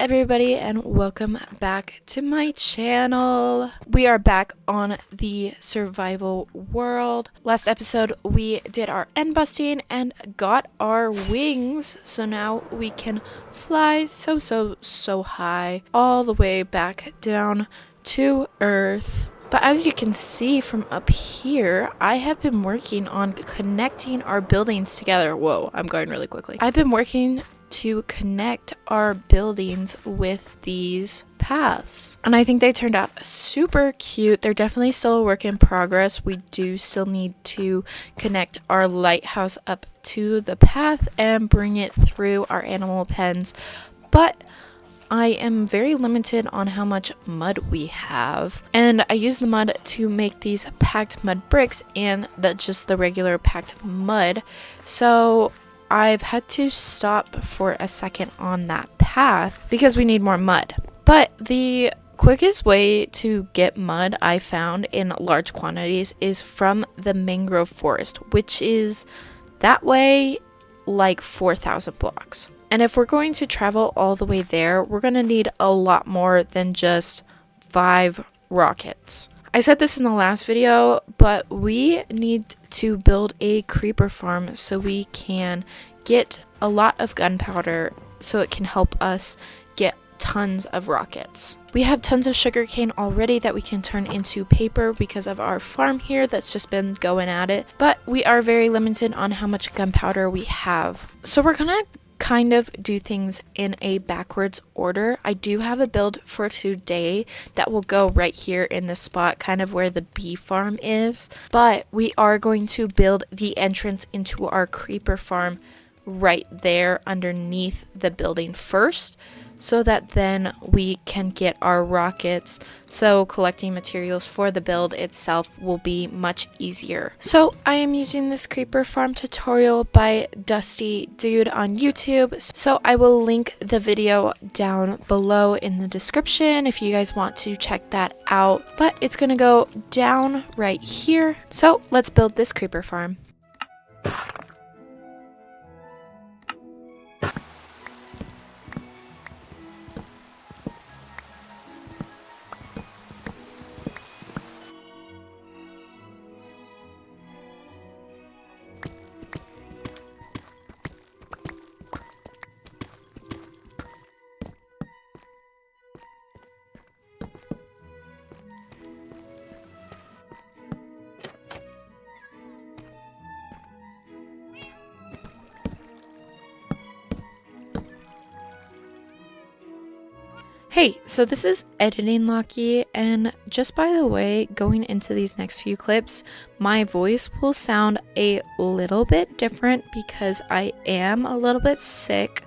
everybody, and welcome back to my channel. We are back on the survival world. Last episode we did our end busting and got our wings, so now we can fly so high all the way back down to Earth. But as you can see from up here, I have been working on connecting our buildings together. Whoa, I'm going really quickly. I've been working to connect our buildings with these paths, and I think they turned out super cute. They're definitely still a work in progress. We do still need to connect our lighthouse up to the path and bring it through our animal pens, but I am very limited on how much mud we have, and I use the mud to make these packed mud bricks and just the regular packed mud, so I've had to stop for a second on that path because we need more mud. But the quickest way to get mud I found in large quantities is from the mangrove forest, which is that way like 4,000 blocks. And if we're going to travel all the way there, we're going to need a lot more than just 5 rockets. I said this in the last video, but we need to build a creeper farm so we can get a lot of gunpowder so it can help us get tons of rockets. We have tons of sugarcane already that we can turn into paper because of our farm here that's just been going at it, but we are very limited on how much gunpowder we have. So we're gonna kind of do things in a backwards order. I do have a build for today that will go right here in the spot, kind of where the bee farm is, but we are going to build the entrance into our creeper farm right there underneath the building first, so that then we can get our rockets, so collecting materials for the build itself will be much easier. So I am using this creeper farm tutorial by Dusty Dude on YouTube, so I will link the video down below in the description if you guys want to check that out, but it's gonna go down right here. So let's build this creeper farm. Hey, so this is Editing Locky, and just by the way, going into these next few clips, my voice will sound a little bit different because I am a little bit sick,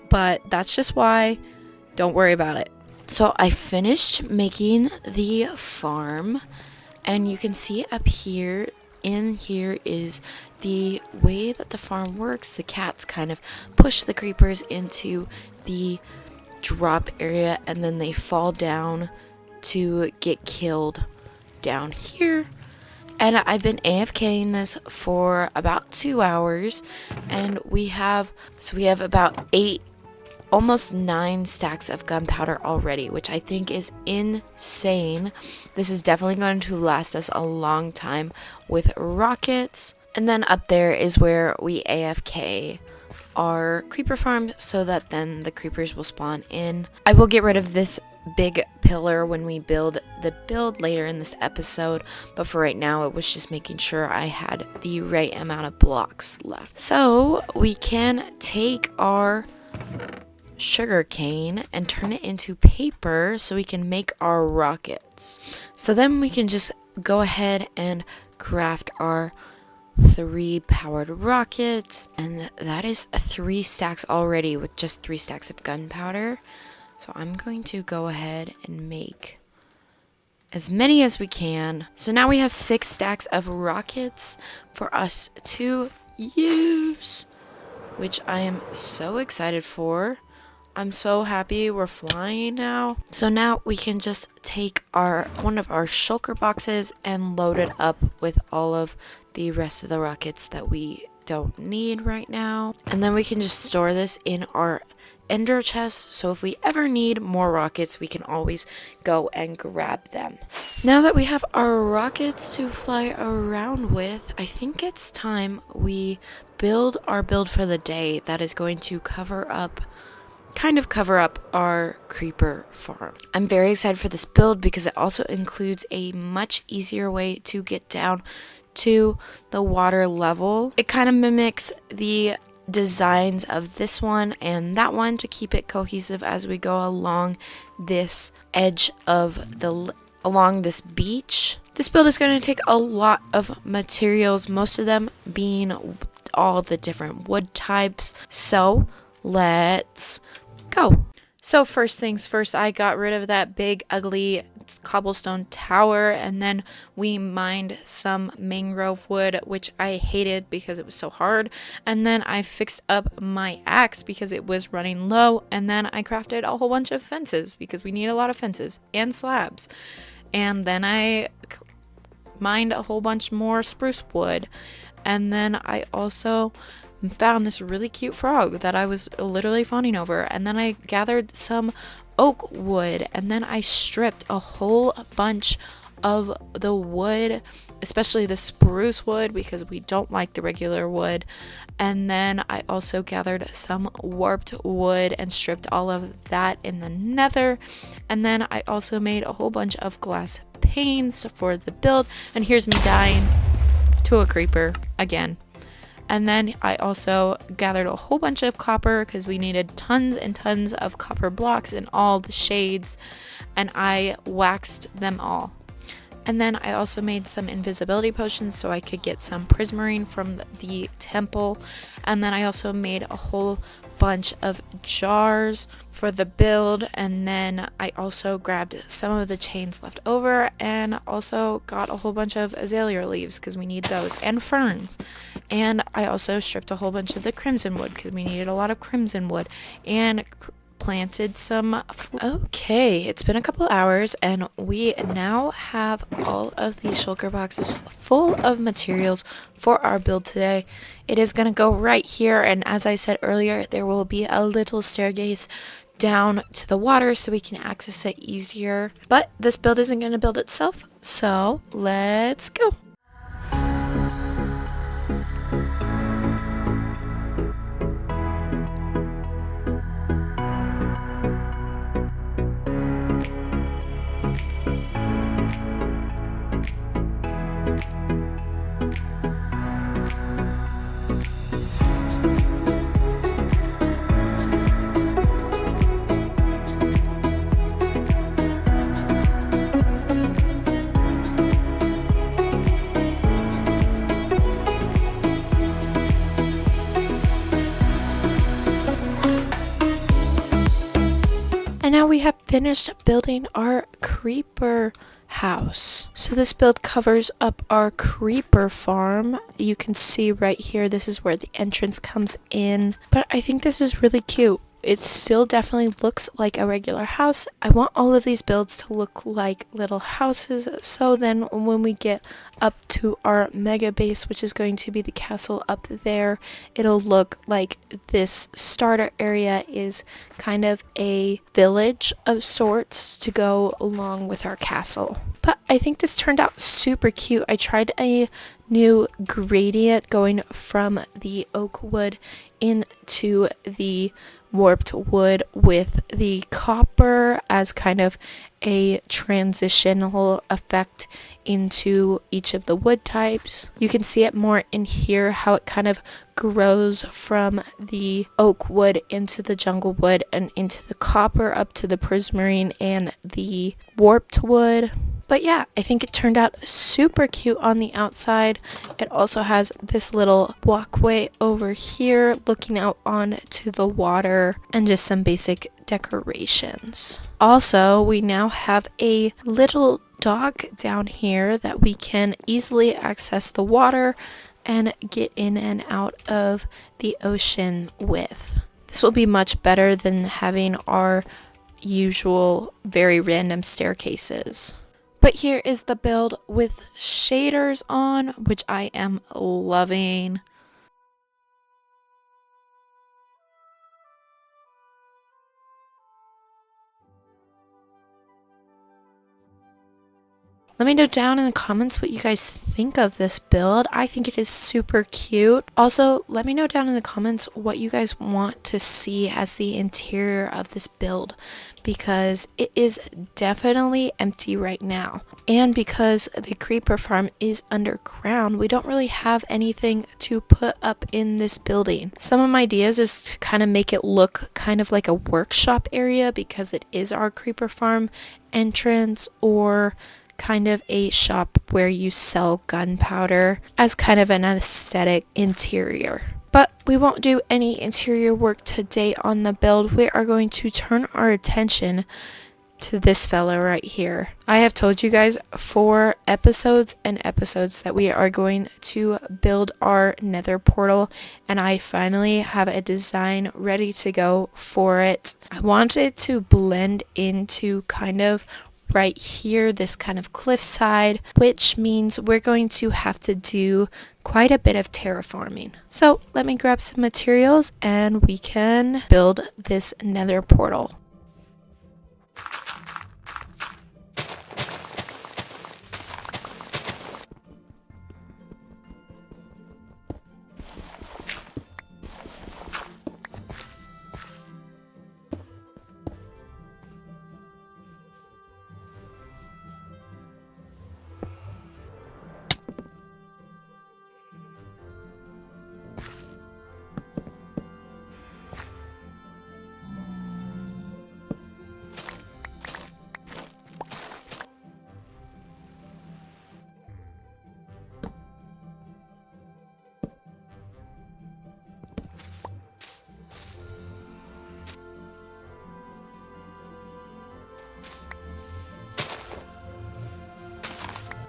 but that's just why. Don't worry about it. So I finished making the farm, and you can see up here, in here is the way that the farm works. The cats kind of push the creepers into the drop area and then they fall down to get killed down here. And I've been AFKing this for about 2 hours, and we have about 8, almost 9 stacks of gunpowder already, which I think is insane. This is definitely going to last us a long time with rockets. And then up there is where we AFK our creeper farm so that then the creepers will spawn in. I will get rid of this big pillar when we build the build later in this episode, but for right now it was just making sure I had the right amount of blocks left. So we can take our sugar cane and turn it into paper so we can make our rockets. So then we can just go ahead and craft our 3 powered rockets, and that is 3 stacks already with just 3 stacks of gunpowder. So I'm going to go ahead and make as many as we can. So now we have 6 stacks of rockets for us to use, which I am so excited for. I'm so happy we're flying now. So now we can just take one of our shulker boxes and load it up with all of the rest of the rockets that we don't need right now. And then we can just store this in our ender chests, so if we ever need more rockets, we can always go and grab them. Now that we have our rockets to fly around with, I think it's time we build our build for the day that is going to cover up our creeper farm. I'm very excited for this build because it also includes a much easier way to get down to the water level. It kind of mimics the designs of this one and that one to keep it cohesive as we go along this edge of along this beach. This build is going to take a lot of materials, most of them being all the different wood types. So let's go. So first things first, I got rid of that big ugly cobblestone tower, and then we mined some mangrove wood, which I hated because it was so hard, and then I fixed up my axe because it was running low, and then I crafted a whole bunch of fences because we need a lot of fences and slabs, and then I mined a whole bunch more spruce wood, and then I also found this really cute frog that I was literally fawning over, and then I gathered some oak wood, and then I stripped a whole bunch of the wood, especially the spruce wood, because we don't like the regular wood. And then I also gathered some warped wood and stripped all of that in the nether. And then I also made a whole bunch of glass panes for the build, and here's me dying to a creeper again. And then I also gathered a whole bunch of copper because we needed tons and tons of copper blocks in all the shades, and I waxed them all. And then I also made some invisibility potions so I could get some prismarine from the temple. And then I also made a whole bunch of jars for the build, and then I also grabbed some of the chains left over and also got a whole bunch of azalea leaves because we need those, and ferns. And I also stripped a whole bunch of the crimson wood because we needed a lot of crimson wood, and planted some. Okay, it's been a couple hours and we now have all of these shulker boxes full of materials for our build today. It is going to go right here, and as I said earlier, there will be a little staircase down to the water so we can access it easier. But this build isn't going to build itself, so let's go. And now we have finished building our creeper house. So this build covers up our creeper farm. You can see right here, this is where the entrance comes in. But I think this is really cute. It still definitely looks like a regular house. I want all of these builds to look like little houses, so then when we get up to our mega base, which is going to be the castle up there, it'll look like this starter area is kind of a village of sorts to go along with our castle. But I think this turned out super cute. I tried a new gradient going from the oak wood into the warped wood with the copper as kind of a transitional effect into each of the wood types. You can see it more in here, how it kind of grows from the oak wood into the jungle wood and into the copper up to the prismarine and the warped wood. But yeah, I think it turned out super cute on the outside. It also has this little walkway over here looking out onto the water and just some basic decorations. Also, we now have a little dock down here that we can easily access the water and get in and out of the ocean with. This will be much better than having our usual very random staircases. But here is the build with shaders on, which I am loving. Let me know down in the comments what you guys think of this build. I think it is super cute. Also, let me know down in the comments what you guys want to see as the interior of this build, because it is definitely empty right now. And because the creeper farm is underground, we don't really have anything to put up in this building. Some of my ideas is to kind of make it look kind of like a workshop area, because it is our creeper farm entrance, or kind of a shop where you sell gunpowder as kind of an aesthetic interior. But we won't do any interior work today on the build. We are going to turn our attention to this fella right here. I have told you guys for episodes and episodes that we are going to build our nether portal, and I finally have a design ready to go for it. I want it to blend into kind of right here, this kind of cliffside, which means we're going to have to do quite a bit of terraforming. So let me grab some materials and we can build this nether portal.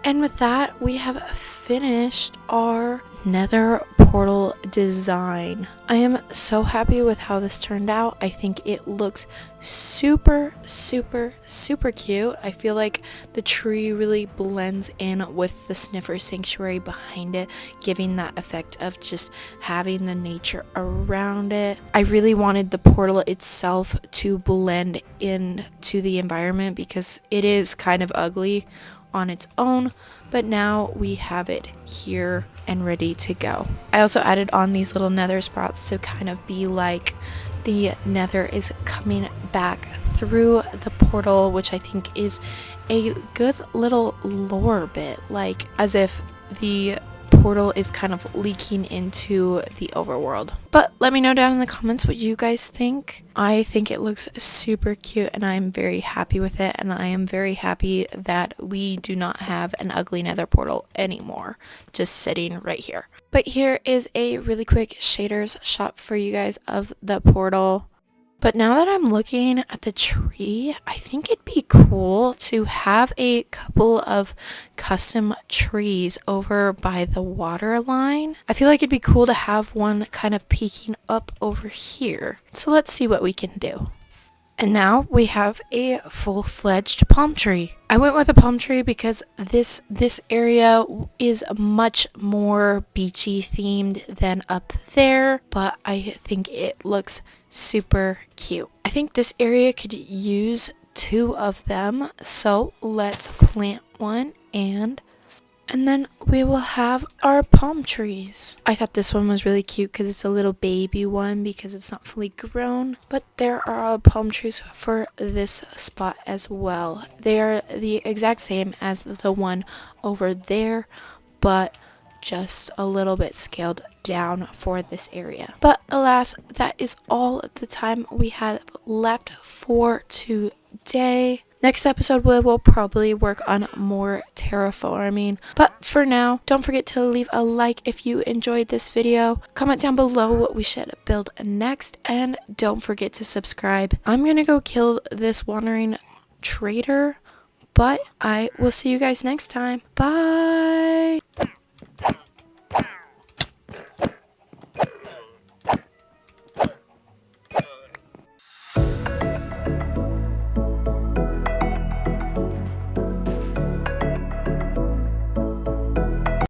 And with that, we have finished our nether portal design. I am so happy with how this turned out. I think it looks super cute. I feel like the tree really blends in with the sniffer sanctuary behind it, giving that effect of just having the nature around it. I really wanted the portal itself to blend into the environment because it is kind of ugly on its own, but now we have it here and ready to go. I also added on these little nether sprouts to kind of be like the nether is coming back through the portal, which I think is a good little lore bit, like as if the portal is kind of leaking into the overworld. But let me know down in the comments what you guys think. I think it looks super cute and I'm very happy with it, and I am very happy that we do not have an ugly nether portal anymore just sitting right here. But here is a really quick shaders shot for you guys of the portal. But now that I'm looking at the tree, I think it'd be cool to have a couple of custom trees over by the water line. I feel like it'd be cool to have one kind of peeking up over here. So let's see what we can do. And now we have a full-fledged palm tree. I went with a palm tree because this area is much more beachy themed than up there, but I think it looks super cute. I think this area could use 2 of them, so let's plant one and then we will have our palm trees. I thought this one was really cute because it's a little baby one because it's not fully grown. But there are our palm trees for this spot as well. They are the exact same as the one over there, but just a little bit scaled down for this area. But alas, that is all the time we have left for today. Next episode, we will probably work on more terraforming. But for now, don't forget to leave a like if you enjoyed this video. Comment down below what we should build next. And don't forget to subscribe. I'm going to go kill this wandering trader. But I will see you guys next time. Bye!